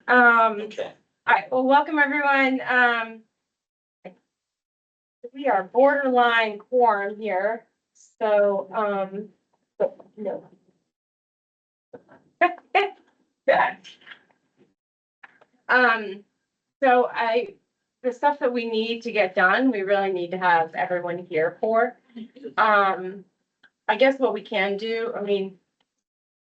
Okay. All right, well, welcome everyone. We are borderline quorum here, so, but no. So the stuff that we need to get done, we really need to have everyone here for. I guess what we can do, I mean,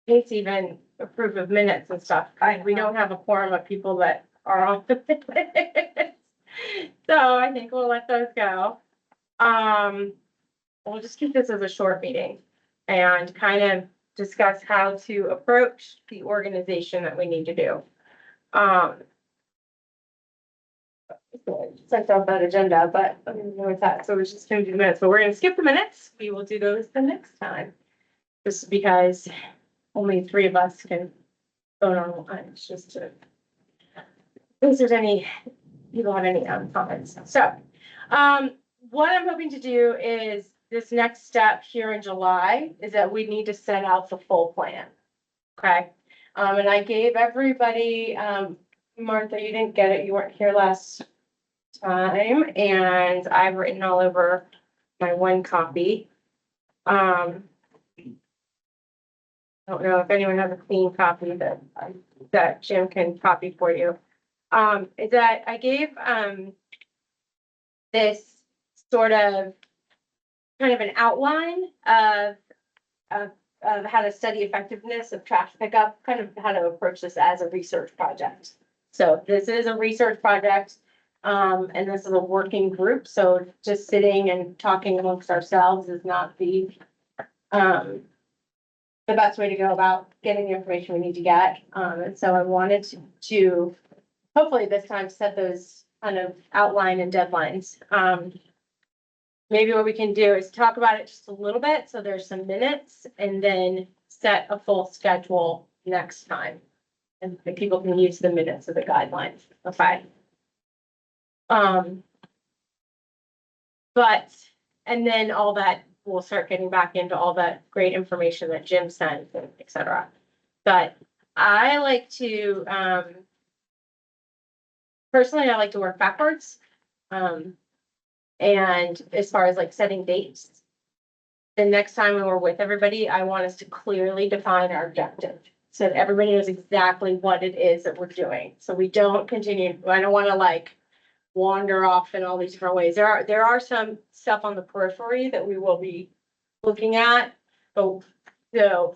it's even approve of minutes and stuff. We don't have a quorum of people that are on the minutes. So I think we'll let those go. We'll just keep this as a short meeting and kind of discuss how to approach the organization that we need to do. Sent out that agenda, but I don't know what's that. So we're just gonna do the minutes, but we're gonna skip the minutes. We will do those the next time. Just because only 3 of us can vote on one. It's just to. If there's any, people have any comments. So, what I'm hoping to do is this next step here in July is that we need to set out the full plan. Okay, and I gave everybody, Martha, you didn't get it, you weren't here last time, and I've written all over my one copy. I don't know if anyone has a clean copy that Jim can copy for you. Is that I gave, this sort of kind of an outline of how to study effectiveness of trash pickup, kind of how to approach this as a research project. So this is a research project, and this is a working group, so just sitting and talking amongst ourselves is not the best way to go about getting the information we need to get. And so I wanted to hopefully this time set those kind of outline and deadlines. Maybe what we can do is talk about it just a little bit, so there's some minutes, and then set a full schedule next time. And the people can use the minutes of the guidelines, okay? But, and then all that, we'll start getting back into all that great information that Jim sent, et cetera. But I like to, personally, I like to work backwards. And as far as like setting dates, the next time when we're with everybody, I want us to clearly define our objective. So that everybody knows exactly what it is that we're doing. So we don't continue, I don't want to like wander off in all these different ways. There are some stuff on the periphery that we will be looking at. But so,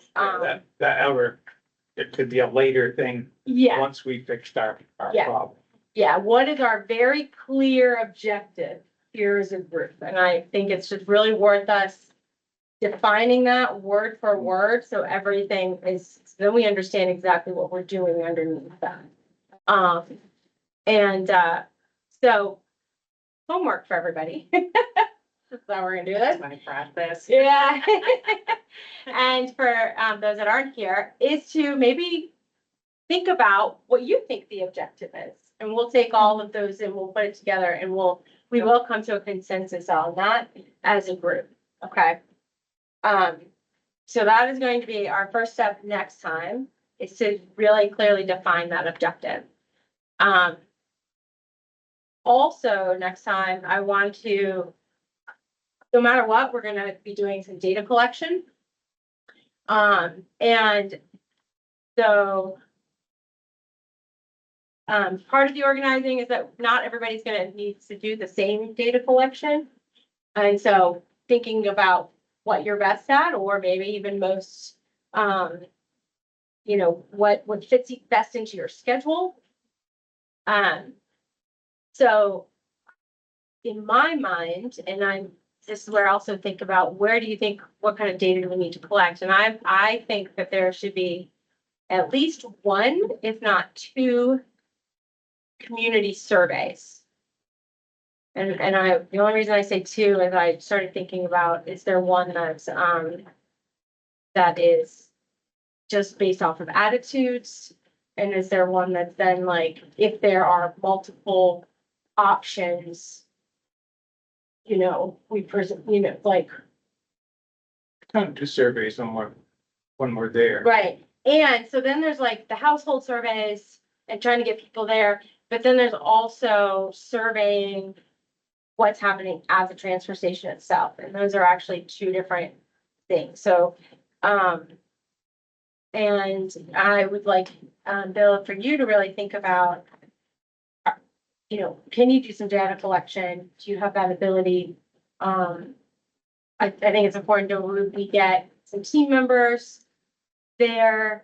It could be a later thing. Yeah. Once we fixed our Yeah. problem. Yeah, what is our very clear objective here as a group? And I think it's just really worth us defining that word for word, so everything is, so then we understand exactly what we're doing underneath that. So homework for everybody. That's how we're gonna do this. My process. Yeah. And for those that aren't here, is to maybe think about what you think the objective is. And we'll take all of those and we'll put it together and we will come to a consensus on that as a group, okay? So that is going to be our first step next time, is to really clearly define that objective. Also, next time, I want to, no matter what, we're gonna be doing some data collection. And so part of the organizing is that not everybody's gonna need to do the same data collection. And so thinking about what you're best at, or maybe even most, you know, what fits best into your schedule. So in my mind, and this is where I also think about, where do you think, what kind of data do we need to collect? And I think that there should be at least 1, if not 2, community surveys. And the only reason I say 2 is I started thinking about, is there one that's, that is just based off of attitudes? And is there one that's then like, if there are multiple options, you know, we present, you know, like. Kind of do surveys when we're there. Right, and so then there's like the household surveys, and trying to get people there. But then there's also surveying what's happening at the transfer station itself. And those are actually two different things. So, and I would like, Bill, for you to really think about, can you do some data collection? Do you have that ability? I think it's important to, we get some team members there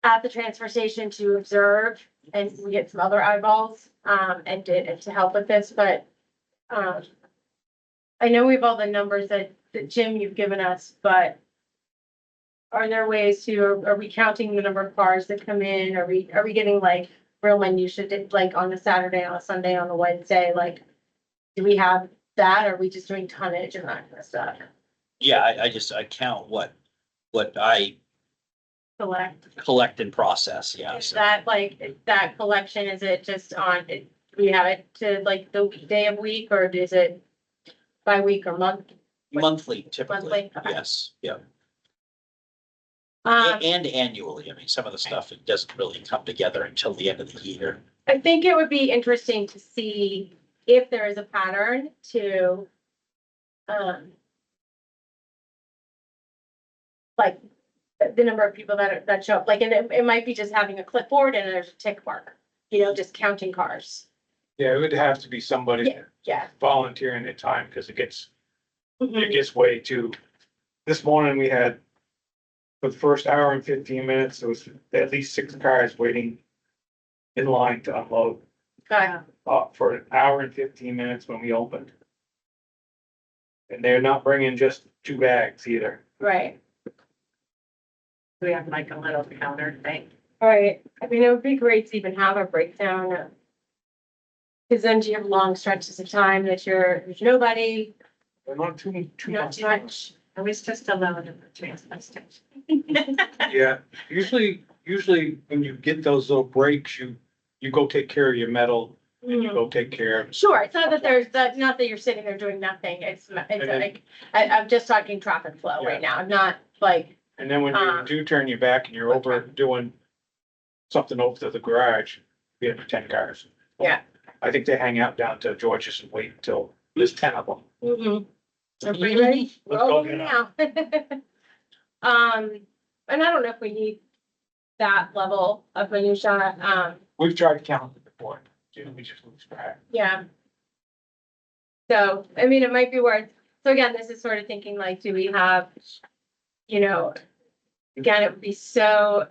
at the transfer station to observe, and we get some other eyeballs, and to help with this, but, I know we have all the numbers that Jim, you've given us, but are there ways to, are we counting the number of cars that come in? Are we getting like real minutia, like on a Saturday, on a Sunday, on a Wednesday, like, do we have that? Or are we just doing tonnage and that kind of stuff? Yeah, I count what I collect and process, yeah. Is So that like, that collection, is it just on, do we have it to like the day of week, or is it by week or month? monthly typically, Monthly, okay. yes, yeah. Um, And annually, I mean, some of the stuff, it doesn't really come together until the end of the year. I think it would be interesting to see if there is a pattern to, like, the number of people that show up, like, and it might be just having a clipboard and there's a tick mark, just counting cars. Yeah, it would have to be somebody Yeah. volunteering their time, because it gets Mhm. way too. This morning we had, for the first hour and 15 minutes, there was at least 6 cars waiting in line to unload, Okay. for an hour and 15 minutes when we opened. And they're not bringing just 2 bags either. Right, We have like a little counter thing. right. I mean, it would be great to even have a breakdown of. Cause then you have long stretches of time that there's nobody, They're not too not too much. I was just alone in the transfer station. Yeah, usually when you get those little breaks, you go take care of your metal, and you go take care of. Sure, it's not that not that you're sitting there doing nothing, it's then- like, I'm just talking traffic flow right now, not like, And then when you do turn your back and you're over doing something over to the garage, you have 10 cars. Yeah. I think they hang out down to George's and wait until there's 10 of them. everybody ready? Let's go Rolling get now. And I don't know if we need that level of minutia, We've tried counting it before, we just lose track. yeah. So, I mean, it might be worth, so again, this is sort of thinking like, do we have, again, it would be so.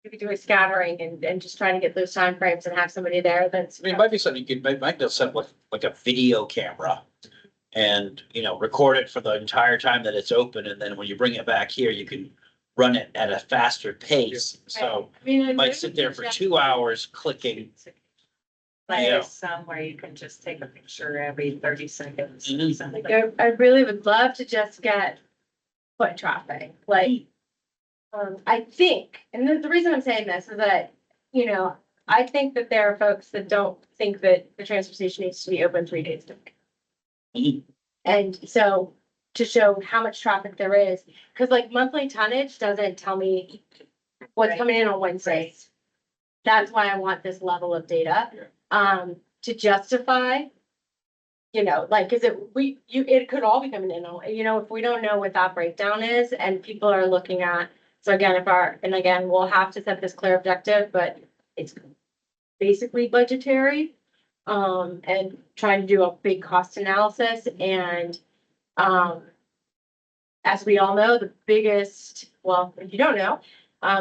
We could do a scattering and just trying to get those timeframes and have somebody there that's. I mean, it might be something might be set up like a video camera. And, record it for the entire time that it's open, and then when you bring it back here, you can run it at a faster pace, so. I mean, I Might sit there for 2 hours clicking. Like Yeah. there's some where you can just take a picture every 30 seconds. Mhm. Something Like, like I really would love to just get foot traffic, like. I think, and the reason I'm saying this is that, I think that there are folks that don't think that the transfer station needs to be open 3 days a week. Mhm. And so to show how much traffic there is, because like monthly tonnage doesn't tell me what's Right. coming in on Wednesdays. That's why I want this level of data, to justify. Cause it could all be coming in, if we don't know what that breakdown is and people are looking at. So again, again, we'll have to set this clear objective, but it's basically budgetary. And trying to do a big cost analysis and, as we all know, the biggest, well, if you don't know,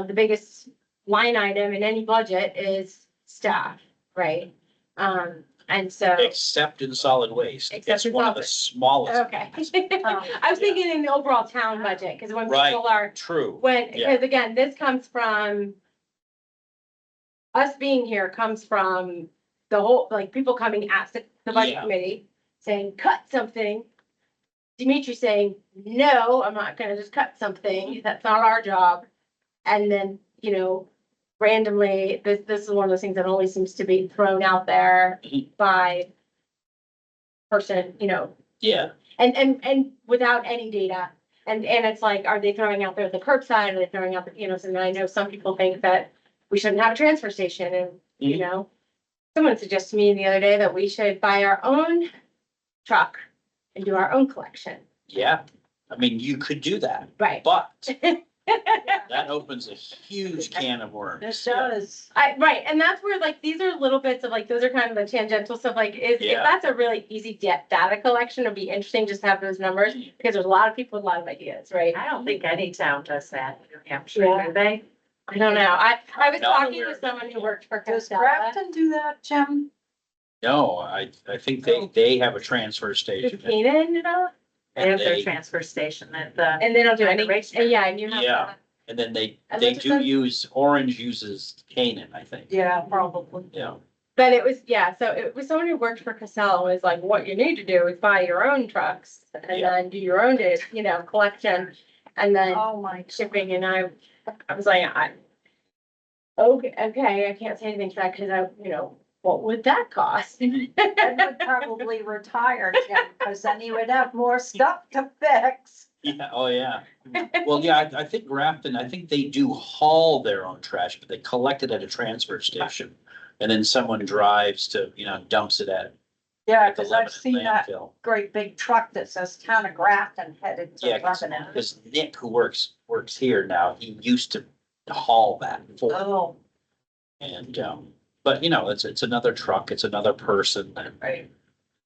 the biggest line item in any budget is staff, right? And so, Except in solid waste. Except It's in one of the smallest. okay. I was thinking in the overall town budget, because when Right. people are, True. when, Yeah. because again, this comes from us being here comes from the whole, like, people coming at the budget Yeah. committee saying, cut something. Dimitri saying, no, I'm not gonna just cut something, that's not our job. And then, randomly, this is one of those things that always seems to be thrown out there Mhm. by person, Yeah, and without any data. And it's like, are they throwing out there the curbside? Are they throwing out so I know some people think that we shouldn't have a transfer station and, you Mhm. know. Someone suggested to me the other day that we should buy our own truck and do our own collection. Yeah, I mean, you could do that, Right. but that opens a huge can of worms. This does. Right, and that's where like, these are little bits of like, those are kind of the tangential stuff, like, if Yeah. that's a really easy data collection, it'd be interesting just to have those numbers, because there's a lot of people with a lot of ideas, right? I don't think any town does that in New Hampshire, Yeah. do they? I don't know, I was Not talking aware. to someone who worked for Does Costello. Grafton do that, Jim? No, I think they have a transfer Does station. Canaan at all? They have their they- transfer station at the, And they don't do any, Racetrack. yeah, and you have Yeah. to. And then they And do look at them. use, Orange uses Canaan, I think, Yeah, probably. yeah. But it was, yeah, so it was someone who worked for Casella was like, what you need to do is buy your own trucks and Yeah. then do your own, collection and then Oh, my. shipping. And I was like, okay, I can't say anything to that because what would that cost? I would probably retire, Jim, because then he would have more stuff to fix. Yeah, oh, yeah. Well, yeah, I think Grafton, I think they do haul their own trash, but they collect it at a transfer station. And then someone drives to, dumps it at Yeah, the because I've Lebanon seen that landfill. great big truck that says Town of Grafton headed to Yeah, Lebanon. because Nick, who works here now, he used to haul that for, Oh, and, but it's another truck, it's another person, right,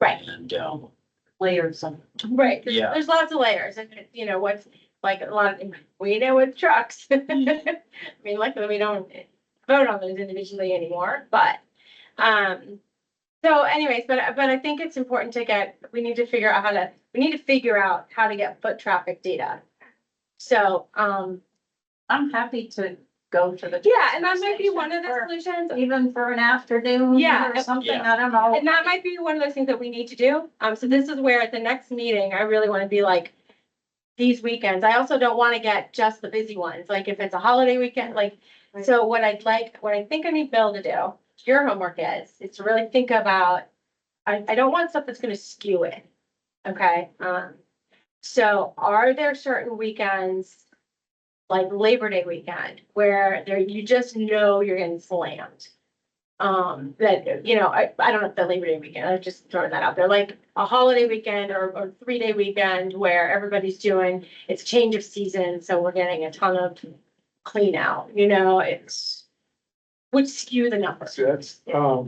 Right, and, layers of. right. Yeah. There's lots of layers and what's like a lot of, we know with trucks. I mean, luckily we don't vote on those individually anymore, but, so anyways, but I think it's important to we need to figure out how to get foot traffic data. So, I'm happy to go to the. yeah, and that might be transfer one of the station solutions. for- Even for an afternoon Yeah. or something, Yeah. I don't know. And that might be one of those things that we need to do. So this is where at the next meeting, I really want to be like, these weekends, I also don't want to get just the busy ones, like if it's a holiday weekend, like, Right. so what I think I need Bill to do, your homework is to really think about, I don't want stuff that's gonna skew it. Okay, so are there certain weekends, like Labor Day weekend, where you just know you're getting slammed? That, I don't know if the Labor Day weekend, I'm just throwing that out there, like a holiday weekend or 3-day weekend where everybody's it's a change of season, so we're getting a ton of clean out, it's would skew the number. See, that's,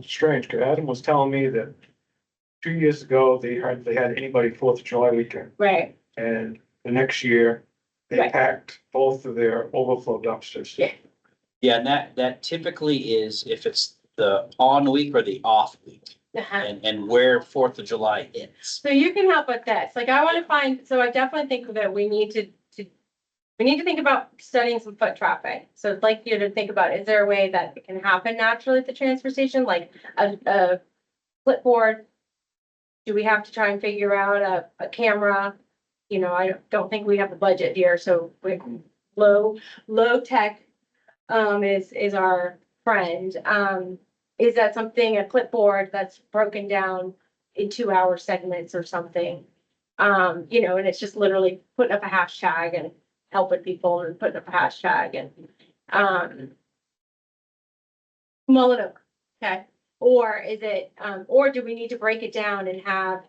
strange, because Adam was telling me that 2 years ago, they hardly had anybody 4th of July weekend, Right, and the next year, they Right. packed both of their overflow dumpsters. Yeah. yeah, and that typically is if it's the on week or the off week, uh-huh. and where 4th of July hits. So you can help with this, like I wanna find, so I definitely think that we need to think about studying some foot traffic. So I'd like you to think about, is there a way that it can happen naturally at the transfer station, like a clipboard? Do we have to try and figure out a camera? I don't think we have the budget here, so low tech is our friend. Is that something, a clipboard that's broken down in 2-hour segments or something? And it's just literally putting up a hashtag and helping people and putting up a hashtag and, mull it over, okay? Or is it, or do we need to break it down and have,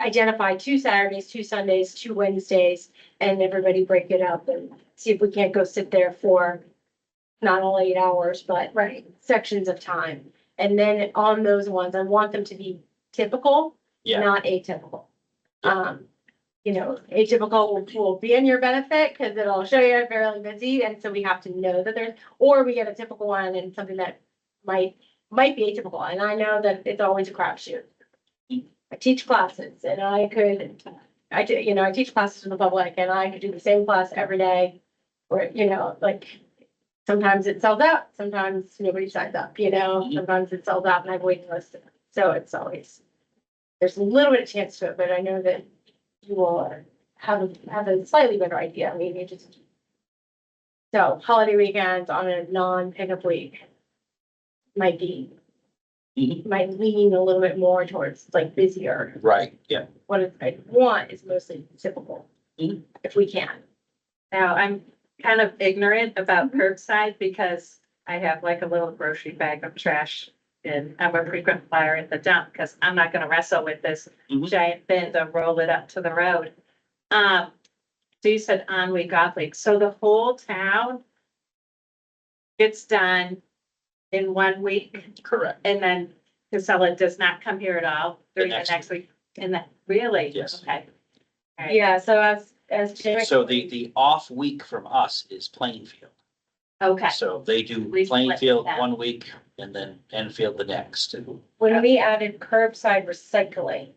identify 2 Saturdays, 2 Sundays, 2 Wednesdays, and everybody break it up and see if we can't go sit there for not only 8 hours, but sections of time. And then on those ones, I want them to be typical, Yeah. not atypical. Atypical will be in your benefit because it'll show you're fairly busy, and so we have to know that or we get a typical one and something that might be atypical, and I know that it's always a crapshoot. I teach classes and I teach classes to the public and I could do the same class every day. Where, sometimes it sells out, sometimes nobody signs up, sometimes it sells out and I've waiting listed. So it's always, there's a little bit of chance to it, but I know that you will have a slightly better idea. I mean, so holiday weekends on a non-pickup week might lean a little bit more towards like busier. Right, yeah. What I want is mostly typical, Mhm. if we can. now I'm kind of ignorant about curbside because I have like a little grocery bag of trash and I'm a frequent flyer at the dump because I'm not gonna wrestle with this Mhm. giant bin to roll it up to the road. So you said on week off week, so the whole town gets done in 1 week Correct. and then Casella does not come here at all during the next next week? And that, really? Yes. Okay. All right. Yeah, so as Jim. So the off week from us is Plainfield. Okay, So they do We split Plainfield that. 1 week and then Enfield the next. When we added curbside recycling,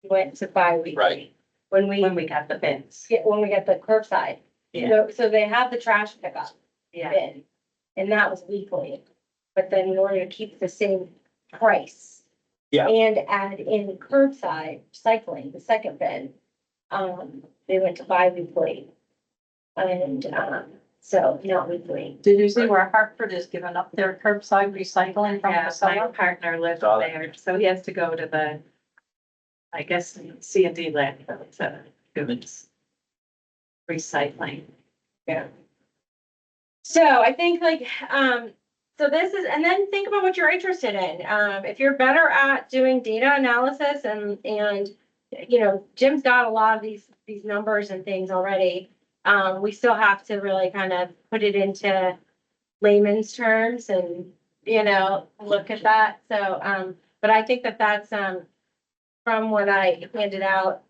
we went to bi-weekly. Right. When we, when we got the bins. when we got the curbside. Yeah. So they have the trash pickup Yeah, bin, and that was weekly. But then in order to keep the same price. Yeah. And add in curbside recycling, the second bin, they went to bi-weekly. And, so not weekly. Did you see where Hartford is giving up their curbside recycling from yeah, my Casella? partner lives Saw that. there, so he has to go to the, I guess, C and D landfill, so it's recycling. So I think like, so this is, and then think about what you're interested in. If you're better at doing data analysis and, you know, Jim's got a lot of these numbers and things already. We still have to really kind of put it into layman's terms and, you know, look at that. So, but I think that that's, from what I handed out,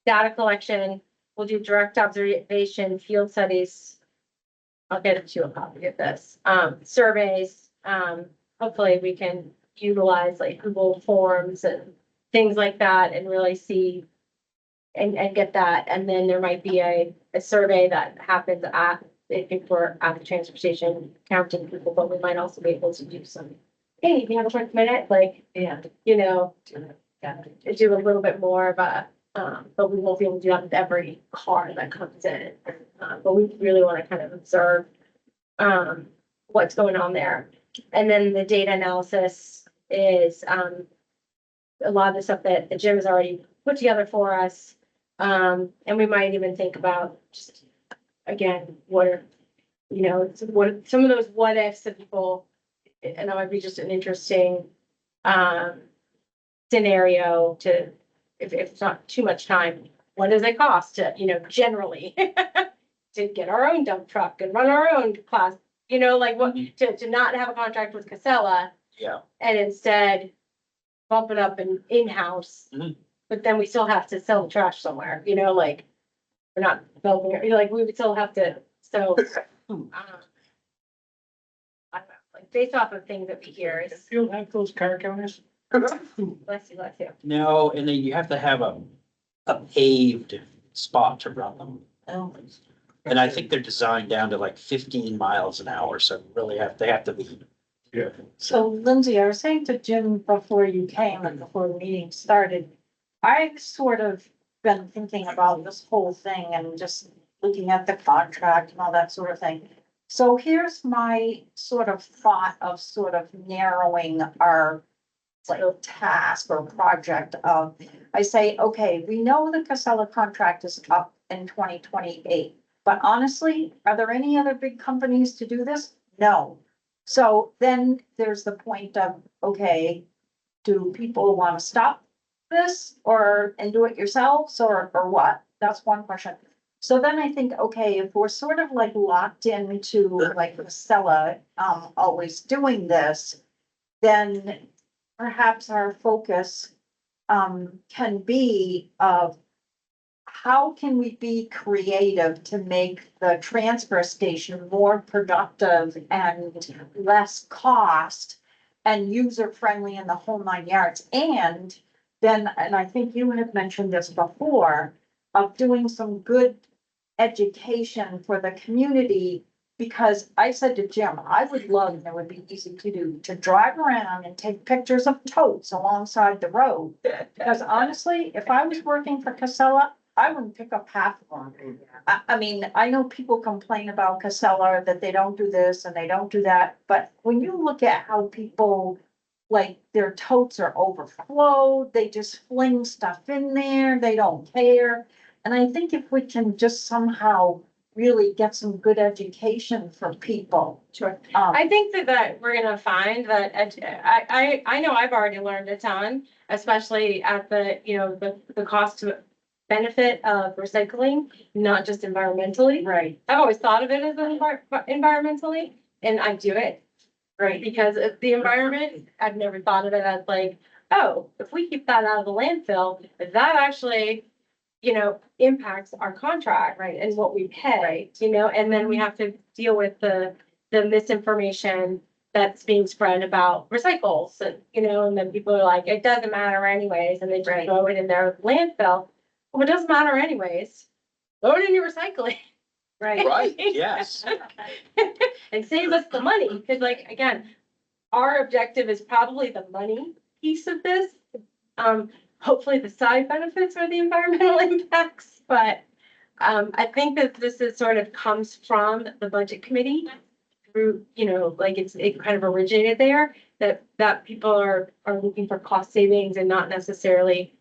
data collection, we'll do direct observation, field studies. I'll get you a copy of this. Surveys, hopefully we can utilize like Google Forms and things like that and really see and get that. And then there might be a survey that happens at, if we're at the transfer station counting people, but we might also be able to do some, hey, you have a quick minute, like, Yeah. you know, Yeah. do a little bit more of a, but we won't be able to do that with every car that comes in. But we really want to kind of observe, what's going on there. And then the data analysis is, a lot of the stuff that the Jim has already put together for us. And we might even think about just, again, what are, you know, what, some of those what ifs that people, and that might be just an interesting, scenario to, if it's not too much time, what does it cost to, you know, generally to get our own dump truck and run our own class, you know, like what, to not have a contract with Casella Yeah. and instead bump it up and in-house. Mhm. But then we still have to sell the trash somewhere, you know, like, we're not building it, like, we would still have to, so. I don't know, like, based off of things that we hear, If is, you'll have those car counters. bless you, bless you. No, and then you have to have a paved spot to run them. And I think they're designed down to like 15 miles an hour, so really they have to be. Yeah. So Lindsay, I was saying to Jim before you came and before the meeting started, I've sort of been thinking about this whole thing and just looking at the contract and all that sort of thing. So here's my sort of thought of sort of narrowing our like task or project of, I say, okay, we know the Casella contract is up in 2028. But honestly, are there any other big companies to do this? No. So then there's the point of, okay, do people want to stop this and do it yourselves or what? That's one question. So then I think, okay, if we're sort of like locked into like Casella, always doing this, then perhaps our focus, can be of how can we be creative to make the transfer station more productive and less cost and user friendly in the whole 9 yards? And then, and I think you had mentioned this before, of doing some good education for the community. Because I said to Jim, I would love, and it would be easy to do, to drive around and take pictures of totes alongside the road. Because honestly, if I was working for Casella, I wouldn't pick up half of them. I mean, I know people complain about Casella, that they don't do this and they don't do that, but when you look at how people, like, their totes are overflowed, they just fling stuff in there, they don't care. And I think if we can just somehow really get some good education for people. Sure. Um, I think that we're gonna find that, I know I've already learned a ton, especially at the, you know, the cost to benefit of recycling, not just environmentally. right, I've always thought of it as environmentally, and I do it right, because of the environment. I've never thought of it as like, oh, if we keep that out of the landfill, that actually, you know, impacts our contract, right, and what we pay, you know, and then we have to deal with the misinformation that's being spread about recycles, and, you know, and then people are like, it doesn't matter anyways, and they just Right. throw it in their landfill. Well, it doesn't matter anyways. Throw it in your recycling. right. Right, yes. And save us the money, because like, again, our objective is probably the money piece of this. Hopefully the side benefits are the environmental impacts, but I think that this is sort of comes from the budget committee through, you know, like it kind of originated there, that people are looking for cost savings and not necessarily.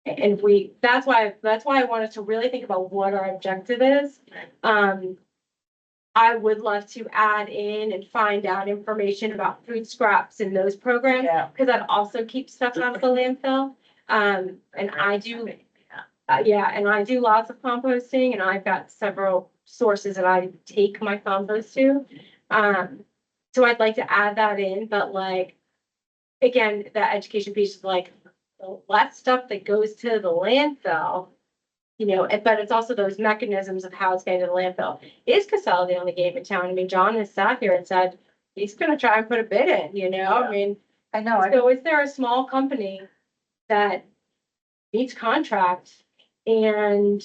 And that's why I wanted to really think about what our objective is. I would love to add in and find out information about food scraps in those programs, Yeah, because that also keeps stuff out of the landfill. And I do, yeah, and I do lots of composting, and I've got several sources that I take my compost to. So I'd like to add that in, but like, again, that education piece is like, the less stuff that goes to the landfill, you know, but it's also those mechanisms of how it's getting to the landfill. Is Casella the only game in town? I mean, John has sat here and said, he's gonna try and put a bid in, you know, I mean, I know, I so is there a small company that meets contract? And,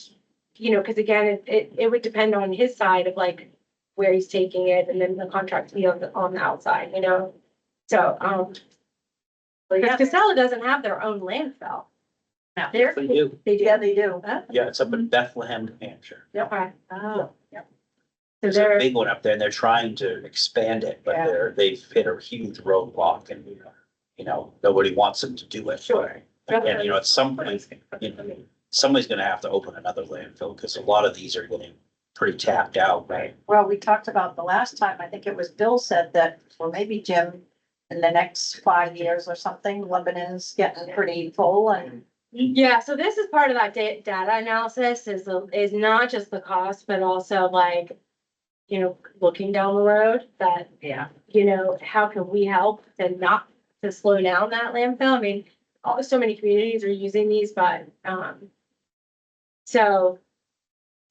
you know, because again, it would depend on his side of like where he's taking it, and then the contract be on the outside, you know? So, because Casella doesn't have their own landfill. No. They're, They do. they do. yeah, they do. Huh? Yeah, it's up in Bethlehem, New Hampshire. Okay. Oh, So There's a they're, big one up there and they're trying to expand it, but Yeah. they've hit a huge roadblock and, you know, nobody wants them to do it. Sure. And, you know, at some point, you know, somebody's gonna have to open another landfill, because a lot of these are getting pretty tapped out, right? Well, we talked about the last time, I think it was Bill said that, or maybe Jim, in the next 5 years or something, Lebanon's getting pretty full and. yeah, so this is part of that data analysis is not just the cost, but also like, you know, looking down the road that, Yeah. you know, how can we help to slow down that landfill? I mean, so many communities are using these, but, so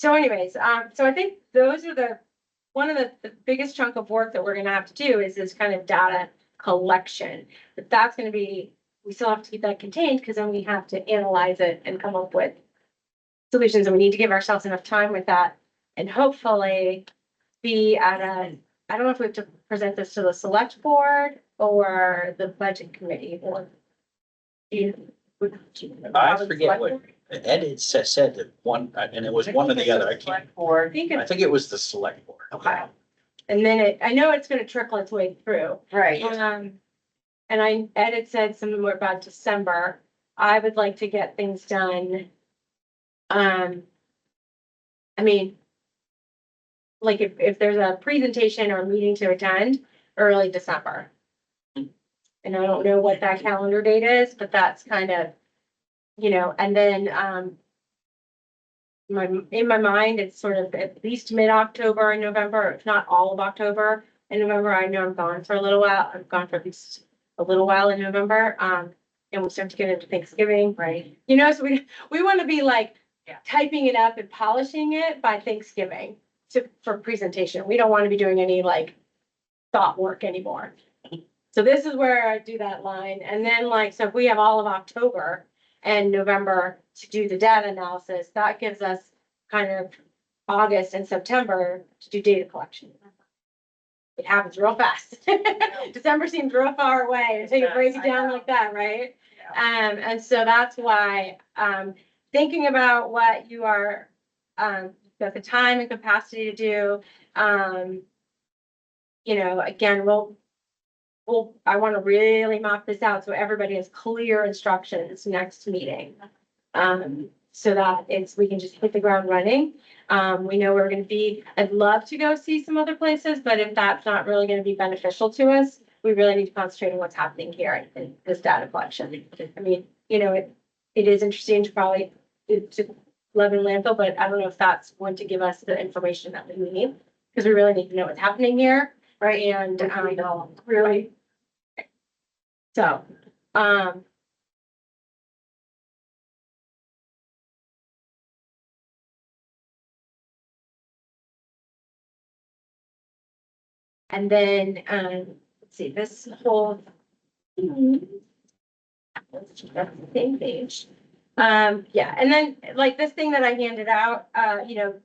anyways, so I think those are one of the biggest chunk of work that we're gonna have to do is this kind of data collection. But that's gonna be, we still have to keep that contained, because then we have to analyze it and come up with solutions, and we need to give ourselves enough time with that. And hopefully be at I don't know if we have to present this to the select board or the budget committee, or. I forget what, Ed had said that one, and it was one or the other, I can't, Select board, I think I it's, think it was the select board. okay. And then I know it's gonna trickle its way through. right, And Ed had said something more about December. I would like to get things done. I mean, like if there's a presentation or meeting to attend, early December. And I don't know what that calendar date is, but that's kind of, you know, and then, in my mind, it's sort of at least mid-October and November, if not all of October and November. I know I'm gone for a little while. I'm gone for at least a little while in November. And we start to get into Thanksgiving, right, you know, so we want to be like Yeah. typing it up and polishing it by Thanksgiving for presentation. We don't want to be doing any like thought work anymore. So this is where I do that line. And then like, so if we have all of October and November to do the data analysis, that gives us kind of August and September to do data collection. It happens real fast. December seems real far away until you break it down like that, right? And so that's why, thinking about what you are, got the time and capacity to do, you know, again, I want to really map this out so everybody has clear instructions next meeting. so that we can just hit the ground running. We know we're gonna be, I'd love to go see some other places, but if that's not really gonna be beneficial to us, we really need to concentrate on what's happening here in this data collection. I mean, it is interesting to probably to Lebanon landfill, but I don't know if that's going to give us the information that we need, because we really need to know what's happening here. Right. And, We know. really. So, and then, let's see, this whole. Let's keep that on the same page. Yeah, and then like this thing that I handed out,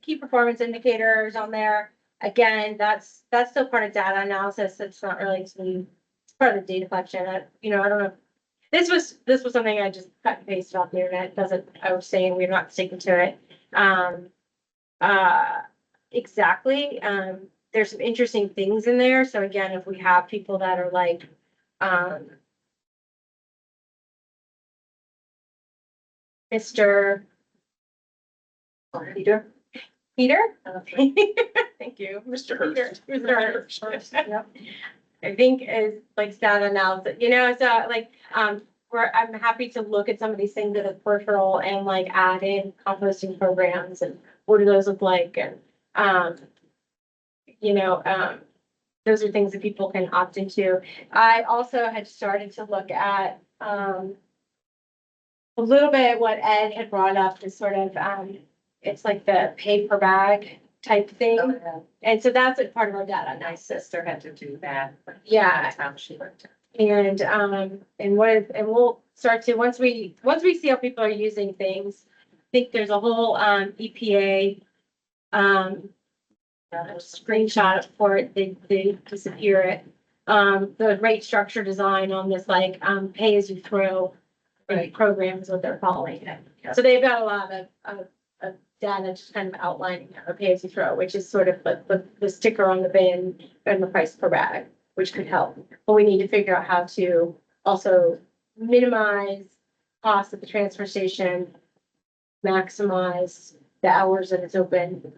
key performance indicators on there. Again, that's still part of data analysis. It's not really, it's part of the data collection. I don't know. This was something I just cut and pasted off the internet. I was saying we're not sticking to it. Exactly. There's some interesting things in there. So again, if we have people that are like, Mr. Peter. Peter? Thank you. Mr. Peter. Hurst. Mr. Hurst. Yep. I think is like data analysis, so like, I'm happy to look at some of these things that are peripheral and like add in composting programs and what do those look like? And, those are things that people can opt into. I also had started to look at, a little bit what Ed had brought up is sort of, it's like the pay per bag type thing. And so that's a part of our data My analysis. sister had to do that. Yeah. That's how she worked. And we'll start to, once we see how people are using things, I think there's a whole, EPA, screenshot for it, they disappear it. The rate structure design on this, like, pay as you throw. Program is what they're calling it. So they've got a lot of data just kind of outlining a pay as you throw, which is sort of the sticker on the bin and the price per bag, which could help. But we need to figure out how to also minimize costs at the transfer station, maximize the hours that it's open,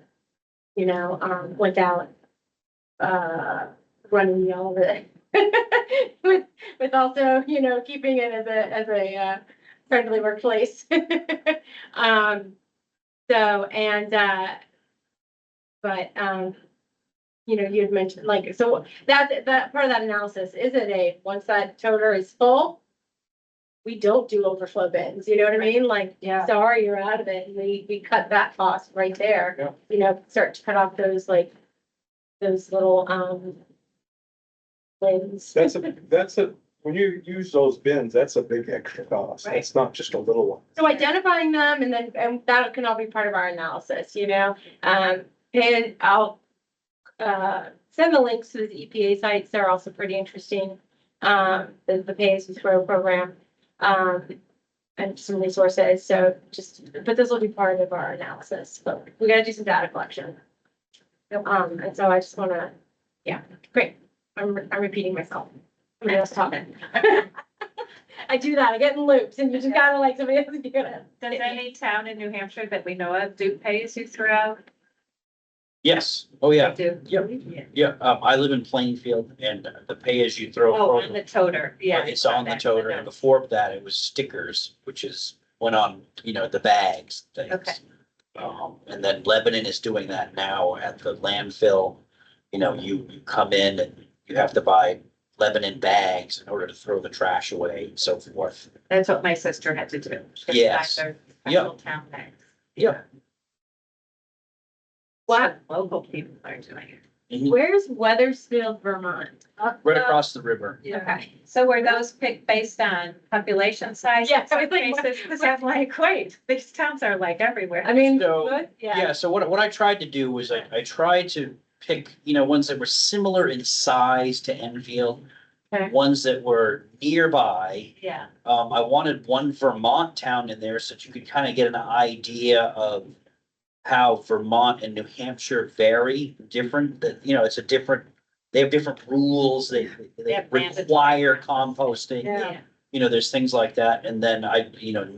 without running all of it. With also, keeping it as a friendly workplace. You had mentioned, like, so that part of that analysis, is it once that toter is full, we don't do overflow bins, you know what I mean? Like, Yeah. sorry, you're out of it. We cut that cost right there. Start to cut off those, like, those little, bins. When you use those bins, that's a big extra cost. Right. It's not just a little one. So identifying them and that can all be part of our analysis, and I'll send the links to the EPA sites. They're also pretty interesting. The pay as you throw program, and some resources. So but this will be part of our analysis, but we gotta do some data collection. And so I just wanna, great. I'm repeating myself. Somebody else talking. I do that. I get in loops and you just gotta like somebody else to get it. Does any town in New Hampshire that we know of do pay as you throw? Yes, oh yeah, Do. Yep. yeah, I live in Plainfield and the pay as you throw. Oh, on program, the toter, yeah. It's on the toter, and before that, it was stickers, which went on, the bags, things. Okay. And then Lebanon is doing that now at the landfill. You come in and you have to buy Lebanon bags in order to throw the trash away and so forth. That's what my sister had to do. She had to buy Yes. their Yeah. special town bags. Yeah. What? Local people are doing it. Mhm. Where's Weathersfield, Vermont? Right across the river. Okay. So were those picked based on population size? Yeah, In some I was like, what- cases, because I'm like, wait, these towns are like everywhere. I mean, So, good, Yeah, so what I tried to do was I tried to pick, ones that were similar in size to Enfield. Okay. Ones that were nearby. Yeah, I wanted one Vermont town in there so that you could kind of get an idea of how Vermont and New Hampshire vary different, that, it's a different, they have different rules, they have mandatory. require composting. Yeah. you know, there's things like that. And then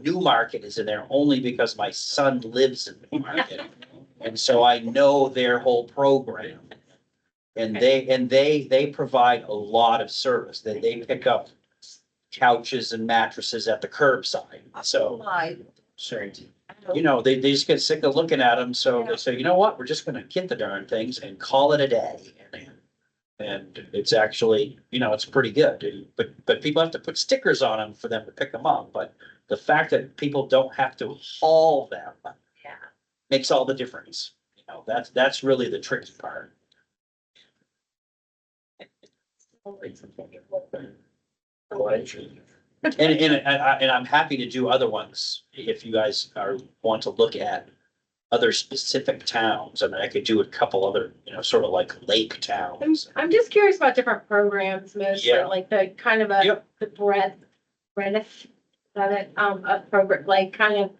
Newmarket is in there only because my son lives in Newmarket. And so I know their whole program. And they provide a lot of service. They pick up couches and mattresses at the curbside. So, sorry. They just get sick of looking at them. So they say, you know what, we're just gonna get the darn things and call it a day. And it's actually, it's pretty good. But people have to put stickers on them for them to pick them up. But the fact that people don't have to haul them Yeah. makes all the difference. That's really the tricky part. And I'm happy to do other ones if you guys want to look at other specific towns. I mean, I could do a couple other, sort of like lake towns. I'm just curious about different programs, mostly, Yeah. like the kind of Yep. the breadth of it, a program, like kind of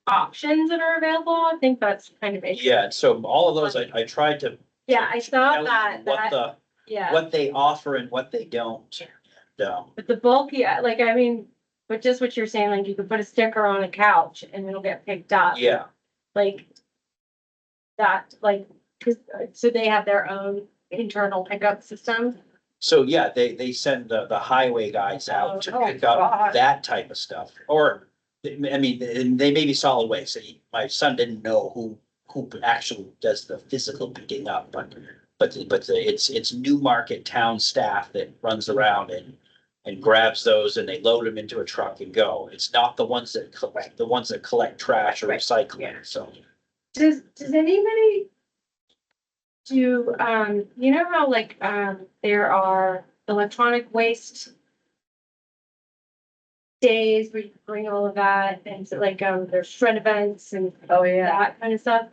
options that are available. I think that's kind of interesting. Yeah, so all of those, I tried to. Yeah, I saw tell that, yeah, what they offer and what they don't. No, but the bulky, I mean, but just what you're saying, like you could put a sticker on a couch and it'll get picked up. yeah, Like that, cause, so they have their own internal pickup system. so yeah, they send the highway guys out to Oh, pick up God. that type of stuff. Or, I mean, they may be solid waste. So my son didn't know who actually does the physical picking up, but it's Newmarket town staff that runs around and grabs those and they load them into a truck and go. It's not the ones that collect trash or Right. recycling, so. Does anybody do, you know how there are electronic waste days where you bring all of that and so there's shred events and that kind of stuff?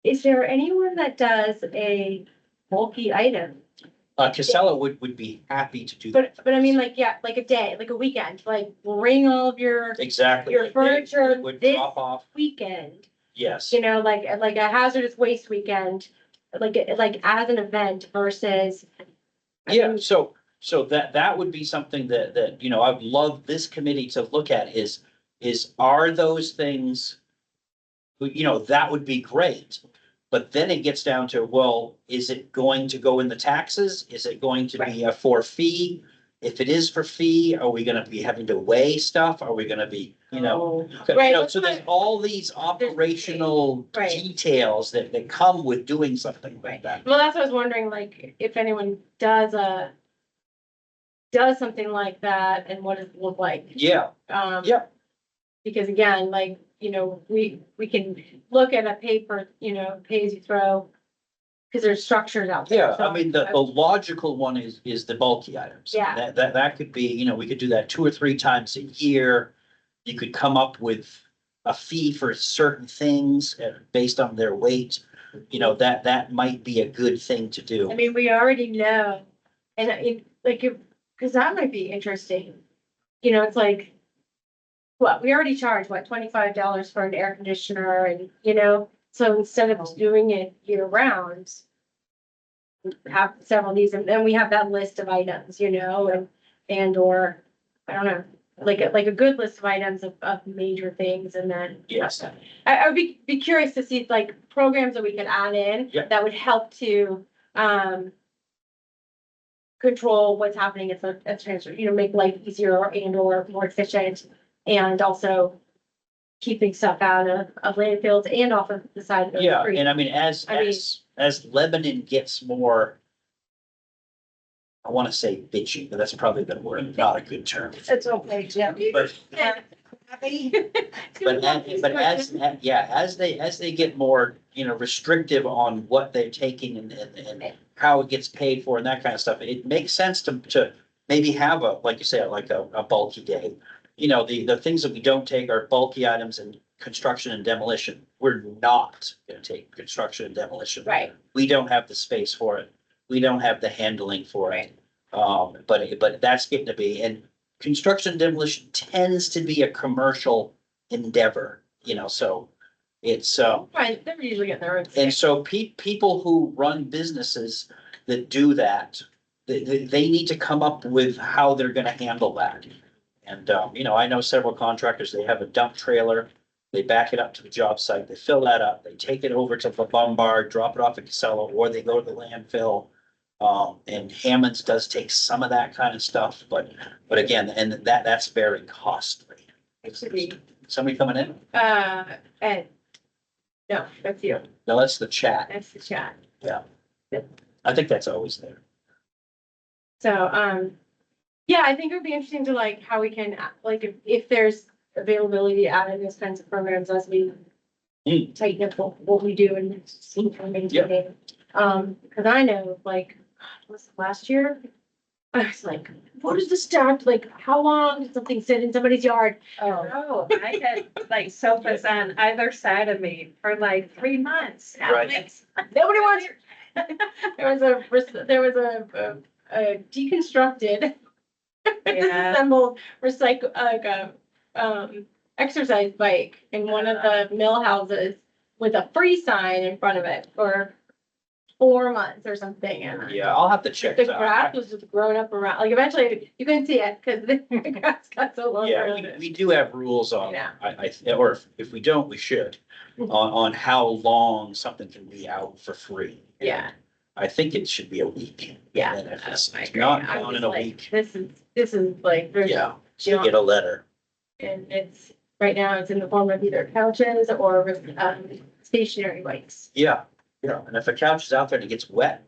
Is there anyone that does a bulky item? Casella would be happy to do that. But I mean, like a day, like a weekend, like bring all of your Exactly. your They furniture would this drop off, weekend. yes. Like a hazardous waste weekend, like as an event versus. I Yeah, mean, so that would be something that I would love this committee to look at is are those things? That would be great. But then it gets down to, well, is it going to go in the taxes? Is it going to be a for fee? If it is for fee, are we gonna be having to weigh stuff? Are we gonna be, Right, so there's all these operational Right. details that come with doing something like that. Well, that's what I was wondering, like, if anyone does something like that and what does it look like? Yeah, Yeah. Because again, we can look at a paper, pay as you throw. Cause there's structures out there. yeah, so I mean, the logical one is the bulky items. Yeah. That could be, we could do that 2 or 3 times a year. You could come up with a fee for certain things based on their weight. That might be a good thing to do. I mean, we already know, and cause that might be interesting. It's like, what, we already charge, $25 for an air conditioner and, so instead of doing it year round, have several of these, and then we have that list of items, or, I don't know, like a good list of items of major things, and then. Yes. I would be curious to see programs that we could add in. Yeah. That would help to, control what's happening at the transfer, make life easier and or more efficient. And also keeping stuff out of landfills and off of the side of the Yeah, street. and I mean, as Lebanon gets more, I wanna say bitchy, but that's probably the word, not a good term. It's okay, Jim. But Happy? as they get more, restrictive on what they're taking and how it gets paid for and that kind of stuff, it makes sense to maybe have like you say, like a bulky day. The things that we don't take are bulky items and construction and demolition. We're not gonna take construction and demolition. Right. We don't have the space for it. We don't have the handling for it. But that's getting to be, and construction demolition tends to be a commercial endeavor, so it's, Right, they're usually getting their own. and so people who run businesses that do that, they need to come up with how they're gonna handle that. And, you know, I know several contractors, they have a dump trailer, they back it up to the job site, they fill that up, they take it over to Lombard, drop it off at Casella, or they go to the landfill. And Hammond's does take some of that kind of stuff, but again, and that's very costly. Somebody coming in? And, no, that's you. No, that's the chat. That's the chat. I think that's always there. So, yeah, I think it would be interesting to like how we can, like, if there's availability out of these kinds of programs as we tighten up what we do and see how maintaining. Because I know, like, was it last year? I was like, what is the stack? Like, how long did something sit in somebody's yard? Oh, Oh, I had like sofas on either side of me for like 3 months. Right. Nobody wants. There was a deconstructed, Yeah. disassembled, recycle, like a, exercise bike in one of the mill houses with a free sign in front of it for 4 months or something. And Yeah, I'll have to check the that grass out. was just growing up around, like eventually you couldn't see it because the grass got so long. Yeah, around we it. do have rules on, Yeah. or if we don't, we should, on how long something can be out for free. Yeah, I think it should be a week. yeah. And if it's I agree. not I gone was in a like, week, This is like, there's, yeah, you know, get a letter. and it's, right now it's in the form of either couches or, stationary bikes. Yeah, yeah, and if a couch is out there and it gets wet,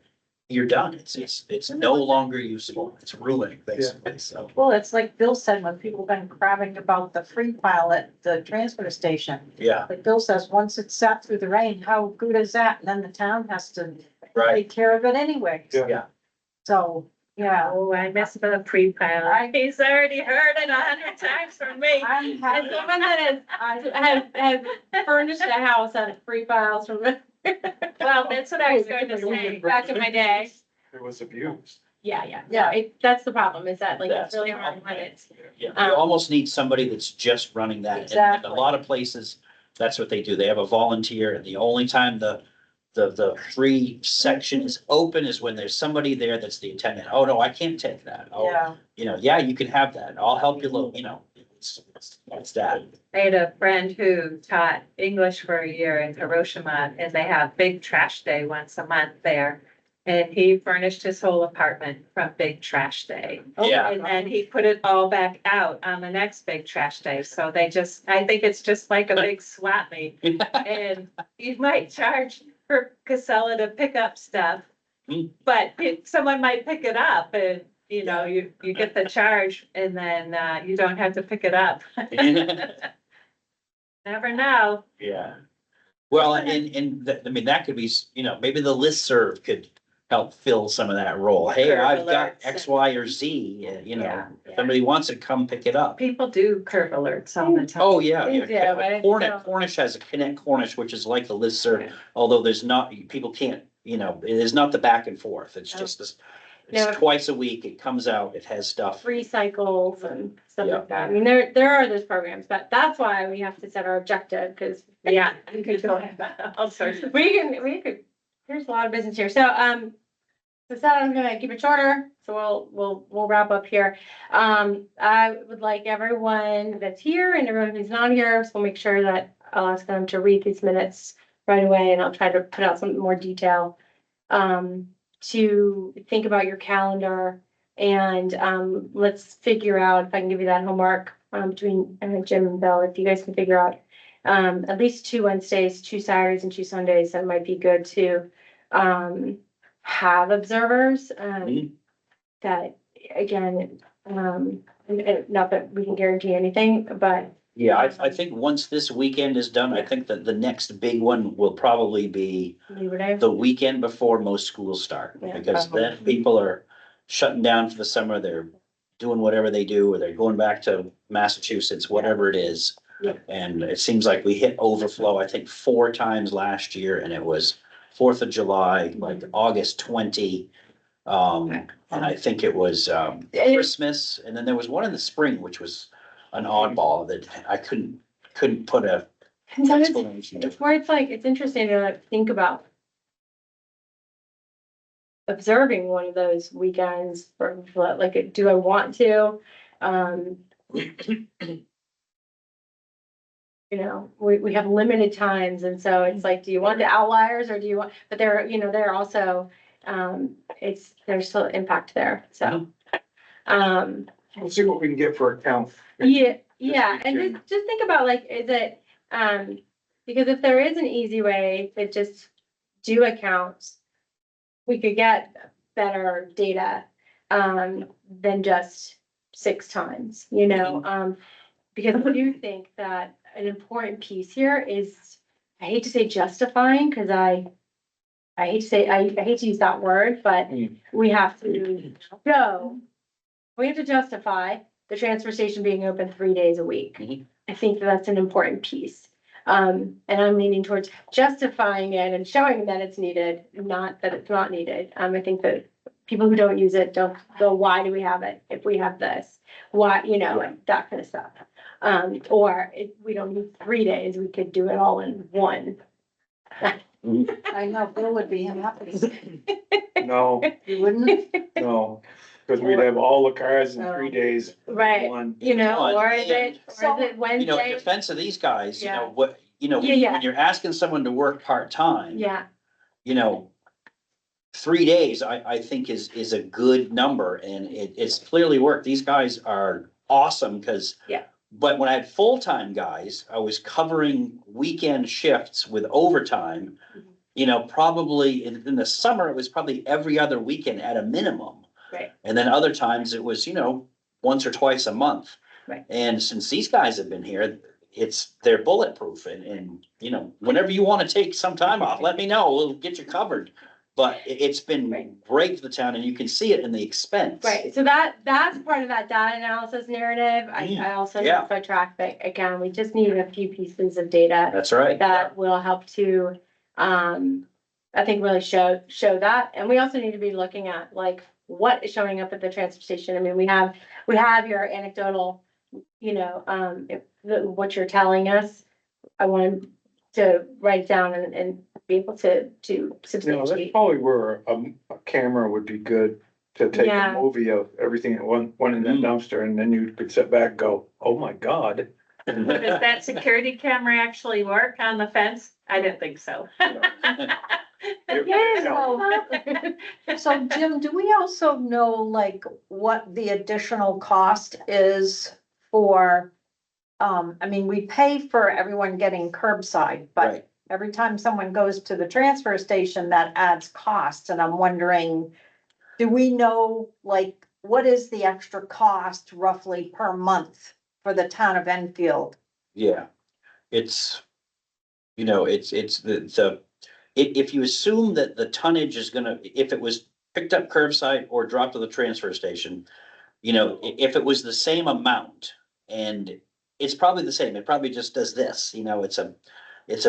you're done. It's no longer usable. It's ruining basically, so. well, it's like Bill said, when people been crabbing about the free pile at the transfer station. Yeah, Like Bill says, once it's sat through the rain, how good is that? And then the town has to right, take care of it anyway. Yeah. yeah. So, yeah, Oh, I miss the pre-pile. He's already heard it 100 times from me. I'm As happy. someone that has furnished a house out of free files from. Well, that's what I was going to say. Back in my day. It was abused. Yeah, Yeah. that's the problem, is that like, it's That's the really hard problem. when it's, Yeah, you almost need somebody that's just running that. And Exactly. a lot of places, that's what they do. They have a volunteer and the only time the free section is open is when there's somebody there that's the attendant. Oh, no, I can't take that. Oh, Yeah, you know, yeah, you can have that. I'll help you load, you know, it's that. I had a friend who taught English for a year in Hiroshima, and they have big trash day once a month there. And he furnished his whole apartment from big trash day. Yeah. And then he put it all back out on the next big trash day. So they just, I think it's just like a big swap meet. And you might charge for Casella to pick up stuff. Hmm. But someone might pick it up and, you know, you get the charge and then, you don't have to pick it up. Never know. Yeah. Well, I mean, that could be, you know, maybe the listserv could help fill some of that role. Hey, Curve I've got alerts. X, Y, or Z, you know, Yeah, if yeah. somebody wants it, come pick it up. People do curve alerts all the time. Oh, yeah, They yeah. do, but it's Cornish, still- Cornish has a Connect Cornish, which is like the listserv, Yeah. although there's not, people can't, you know, it is not the back and forth. It's No. just this. No. It's twice a week. It comes out, it has stuff. free cycles and stuff Yeah. like that. I mean, there are those programs, but that's why we have to set our objective, because Yeah. we could go, All sorts of. we could, there's a lot of business here. So, I'm gonna keep it shorter, so we'll wrap up here. I would like everyone that's here and everyone who's not here, so we'll make sure that I'll ask them to read these minutes right away, and I'll try to put out some more detail. To think about your calendar and, let's figure out, if I can give you that homework, between, Jim and Bill, if you guys can figure out, at least 2 Wednesdays, 2 Saturdays and 2 Sundays, that might be good to, have observers, Mhm. that, again, and not that we can guarantee anything, but, Yeah, I think once this weekend is done, I think that the next big one will probably be Labor Day. the weekend before most schools start. Yeah. Because then people are shutting down for the summer, they're doing whatever they do, or they're going back to Massachusetts, whatever it is. Yeah. And it seems like we hit overflow, I think 4 times last year, and it was 4th of July, like August 20. And I think it was Christmas, and then there was one in the spring, which was an oddball that I couldn't put a And so explanation to. it's where it's like, it's interesting to like think about observing one of those weekends for like, do I want to? you know, we have limited times, and so it's like, do you want the outliers or do you want, but there, you know, there are also, there's still impact there, so. We'll see what we can get for a count. Yeah, and weekend. just think about like, is it, because if there is an easy way to just do accounts, we could get better data, than just 6 times, you know, because I do think that an important piece here is, I hate to say justifying, because I hate to say, I hate to use that word, but we have to show, we have to justify the transfer station being open 3 days a week. Mhm. I think that's an important piece. And I'm leaning towards justifying it and showing that it's needed, not that it's not needed. I think that people who don't use it don't go, why do we have it if we have this? Why, you know, like that kind of stuff. Or if we don't need 3 days, we could do it all in one. I know Bill would be happy. No, You wouldn't? no, because we'd have all the cars in 3 days. Right, One. you know, One, or is and- it You know, in Wednesday? defense of these guys, you Yeah. know, what, you know, Yeah. when you're asking someone to work part-time. Yeah, You know, 3 days, I think is a good number and it's clearly worked. These guys are awesome because. Yeah. But when I had full-time guys, I was covering weekend shifts with overtime. Mhm. You know, probably in the summer, it was probably every other weekend at a minimum. right, And then other times it was, you know, once or twice a month. Right. And since these guys have been here, they're bulletproof and, you know, whenever you wanna take some time off, let me know, we'll get you covered. But it's been Right. great for the town and you can see it in the expense. right. So that's part of that data analysis narrative. I also yeah. need foot traffic. Again, we just need a few pieces of data That's right. that will help to, I think really show that. And we also need to be looking at like what is showing up at the transfer station. I mean, we have your anecdotal, you know, what you're telling us. I wanted to write down and be able to You know, that's substantiate. probably where a camera would be good to take Yeah. a movie of everything at one in that Mm. dumpster, and then you could sit back and go, oh my God. Does that security camera actually work on the fence? I didn't think so. So Jim, do we also know like what the additional cost is for? I mean, we pay for everyone getting curbside, but Right. every time someone goes to the transfer station, that adds costs, and I'm wondering, do we know, like, what is the extra cost roughly per month for the town of Enfield? Yeah, it's, you know, it's if you assume that the tonnage is gonna, if it was picked up curbside or dropped to the transfer station. You know, if it was the same amount and it's probably the same, it probably just does this, you know, it's a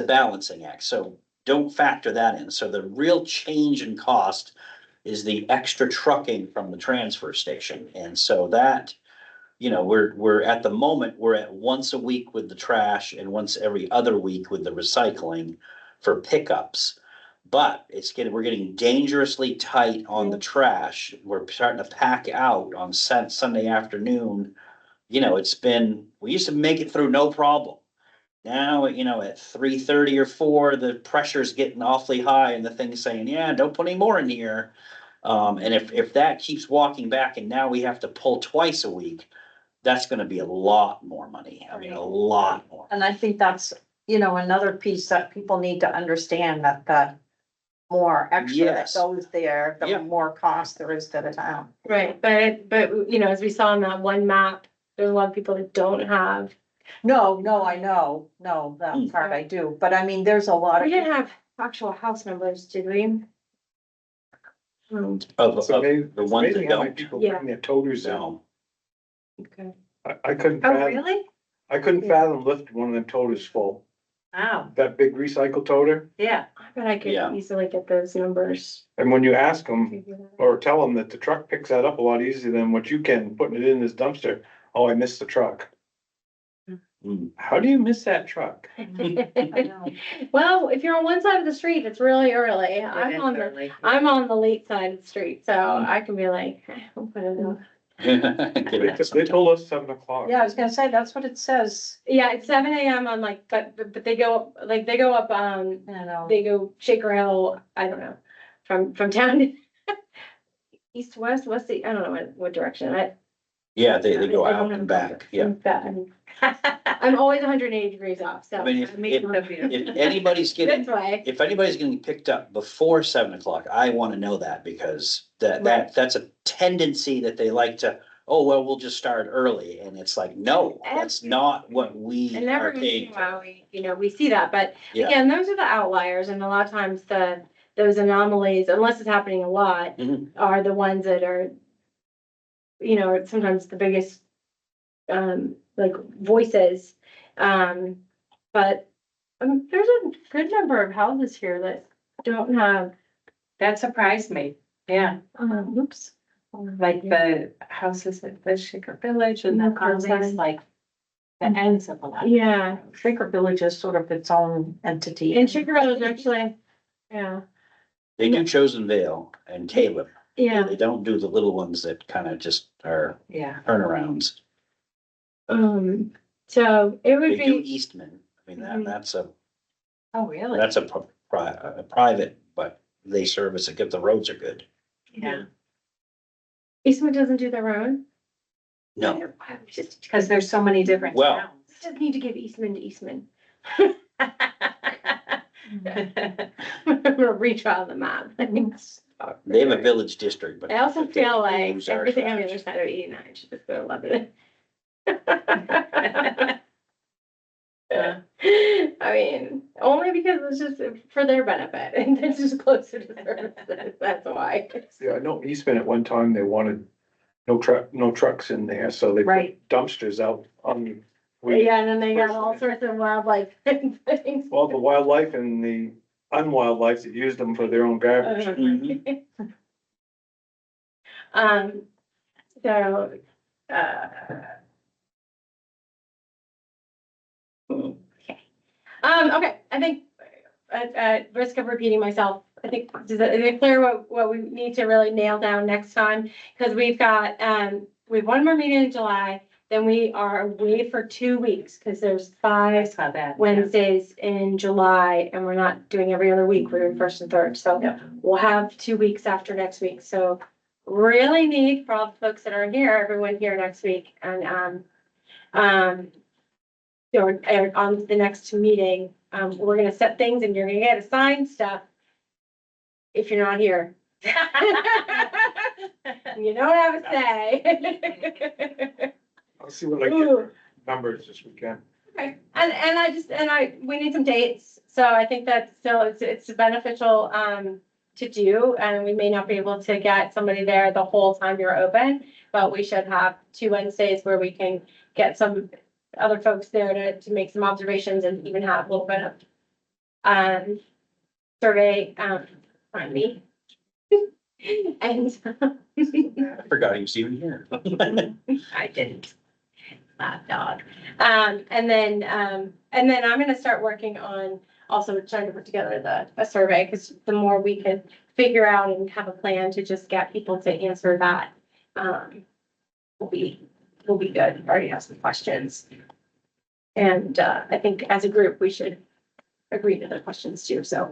balancing act, so don't factor that in. So the real change in cost is the extra trucking from the transfer station. And so that, you know, we're at the moment, we're at once a week with the trash and once every other week with the recycling for pickups. But we're getting dangerously tight on the trash. We're starting to pack out on Sunday afternoon. You know, we used to make it through no problem. Now, you know, at 3:30 or 4, the pressure's getting awfully high and the thing's saying, yeah, don't put any more in here. And if that keeps walking back and now we have to pull twice a week, that's gonna be a lot more money. I mean, a lot more. And I think that's, you know, another piece that people need to understand, that the more extra that Yes. goes there, Yeah. the more cost there is to the town. Right, but, you know, as we saw on that one map, there's a lot of people that don't have, No, I know, no, that Mm. part I do, but I mean, there's a lot we of. didn't have actual house numbers, did we? Of It's amazing, the it's ones amazing that how many don't. people Yeah. bring their toters in. No. Okay. I couldn't Oh, fathom, really? I couldn't fathom lifting one of them toters full. Wow, That big recycle toter, yeah. I bet I could Yeah. easily get those numbers. and when you ask them, or tell them that the truck picks that up a lot easier than what you can, putting it in this dumpster, oh, I missed the truck. Mm. How do you miss that truck? I know. Well, if you're on one side of the street, it's really early. It is early. I'm on the late side of the street, so Mm. I can be like, I'll put it up. They told us 7 o'clock. Yeah, I was gonna say, that's what it says, Yeah, it's 7 a.m. on like, but they go, like, they go up, you know. they go Shaker Hill, I don't know, from town to east, west, I don't know what direction, Yeah, they go I don't out have and a back, compass. yeah. I'm always 180 degrees off, so. I mean, if anybody's This getting, way, if anybody's getting picked up before 7 o'clock, I wanna know that because that's a tendency that they like to, oh, well, we'll just start early. And it's like, no, that's not what we and are never, paid for. well, we see that, but Yeah. again, those are the outliers, and a lot of times those anomalies, unless it's happening a lot, Mhm. are the ones that are, sometimes the biggest, like voices. But, there's a good number of houses here that don't have, That surprised me, yeah, oops. like the houses at the Shaker Village and the No houses, curbside. like the ends of a lot. Yeah, Shaker Village is sort of its own entity. and Shaker Village actually, yeah, They do Chosen Vale and Caleb. yeah. They don't do the little ones that kind of just are Yeah. turnarounds. So it would They do be, Eastman. I mean, Mhm. that's a Oh, really? a private, but they service it, if the roads are good. Yeah, Eastwood doesn't do their own. No, Just, because there's so many different Well- towns. just need to give Eastman to Eastman. I'm gonna redraw the map. they have a village district, but. I also the feel like names are everything on the trash. other side of 89 should just go 11. I mean, only because it's just for their benefit and it's just closer to services, that's why. Yeah, I know Eastman at one time, they wanted no trucks in there, so they Right. put dumpsters out on. Yeah, and then they got all sorts of wildlife things. Well, the wildlife and the unwildlife that used them for their own garbage. Mhm. So, okay. Okay, I think, at risk of repeating myself, I think, is it clear what we need to really nail down next time? Because we've got, we have one more meeting in July, then we are away for 2 weeks, because there's I 5 saw that. yeah. Wednesdays in July, and we're not doing every other week, we're doing first and third, so we'll have 2 weeks after next week, so really need for all the folks that are here, everyone here next week, and, or on the next meeting, we're gonna set things and you're gonna get assigned stuff if you're not here. You don't have a say. I'll see what I get Ooh. for numbers this weekend. Okay, we need some dates, so I think that still it's beneficial, to do, and we may not be able to get somebody there the whole time you're open, but we should have 2 Wednesdays where we can get some other folks there to make some observations and even have a little bit of, survey, on me. And, I forgot he was even here. I didn't. Dog. And then I'm gonna start working on also trying to put together a survey, because the more we can figure out and have a plan to just get people to answer that, will be good. Already have some questions. And, I think as a group, we should agree to the questions too, so.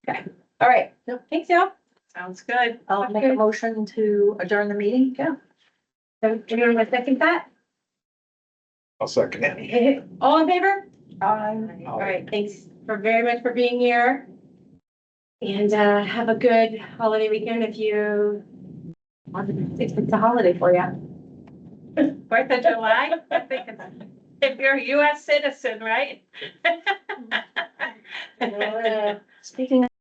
Okay, all right. Thanks, y'all. Sounds good. I'll make a motion to adjourn the meeting. Yeah. So, do you want to second that? I'll second it. All in favor? Aye. All right, thanks very much for being here. And have a good holiday weekend if it's a holiday for you. 4th of July, I think it's, if you're a US citizen, right? Speaking